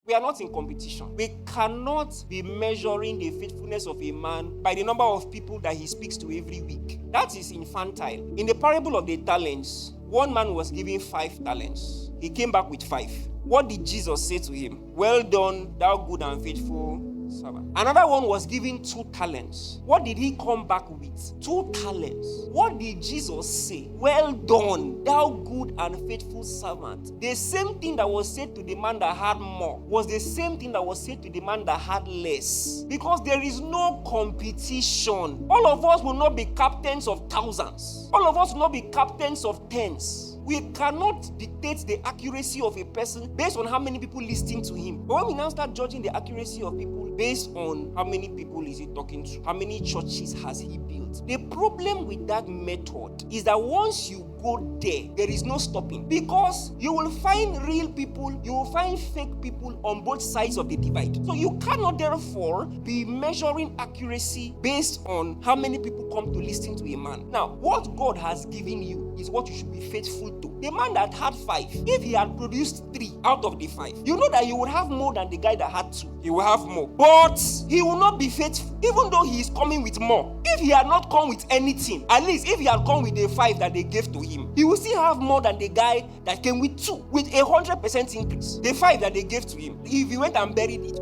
We are not in competition. We cannot be measuring the faithfulness of a man by the number of people that he speaks to every week. That is infantile. In the parable of the talents, one man was given 5 talents. He came back with 5. What did Jesus say to him? Well done, thou good and faithful servant. Another one was given 2 talents. What did he come back with? 2 talents. What did Jesus say? Well done, thou good and faithful servant. The same thing that was said to the man that had more was the same thing that was said to the man that had less. Because there is no competition. All of us will not be captains of thousands. All of us will not be captains of tens. We cannot dictate the accuracy of a person based on how many people listen to him. But when we now start judging the accuracy of people based on how many people is he talking to, how many churches has he built, the problem with that method is that once you go there is no stopping. Because you will find real people, you will find fake people on both sides of the divide. So you cannot therefore be measuring accuracy based on how many people come to listen to a man. Now, what God has given you is what you should be faithful to. The man that had 5, if he had produced 3 out of the 5, you know that you would have more than the guy that had 2. He will have more. But he will not be faithful, even though he is coming with more. If he had not come with anything, at least if he had come with the 5 that they gave to him, he will still have more than the guy that came with 2, with 100% increase. The 5 that they gave to him, if he went and buried it,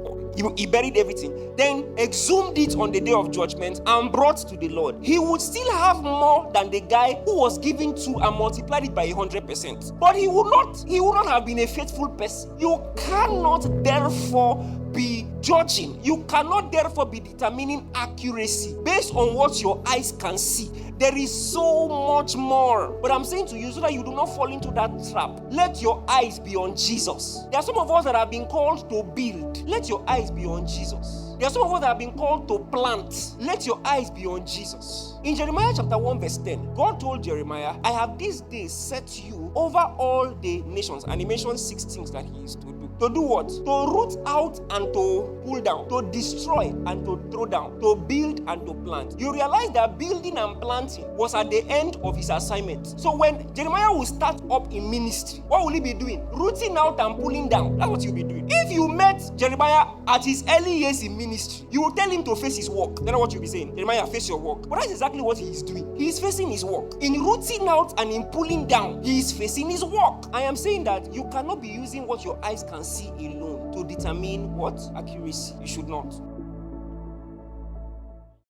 he buried everything, then exhumed it on the day of judgment and brought to the Lord, he would still have more than the guy who was given 2 and multiplied it by 100%. But he would not have been a faithful person. You cannot therefore be judging. You cannot therefore be determining accuracy based on what your eyes can see. There is so much more. But I'm saying to you, so that you do not fall into that trap, let your eyes be on Jesus. There are some of us that have been called to build. Let your eyes be on Jesus. There are some of us that have been called to plant. Let your eyes be on Jesus. In Jeremiah chapter 1 verse 10, God told Jeremiah, I have this day set you over all the nations. And he mentioned 6 things that he is to do. To do what? To root out and to pull down. To destroy and to throw down. To build and to plant. You realize that building and planting was at the end of his assignment. So when Jeremiah will start up in ministry, what will he be doing? Rooting out and pulling down. That's what you'll be doing. If you met Jeremiah at his early years in ministry, you will tell him to face his work. That's what you'll be saying. Jeremiah, face your work. But that's exactly what he is doing. He is facing his work. In rooting out and in pulling down, he is facing his work. I am saying that you cannot be using what your eyes can see alone to determine what accuracy. You should not.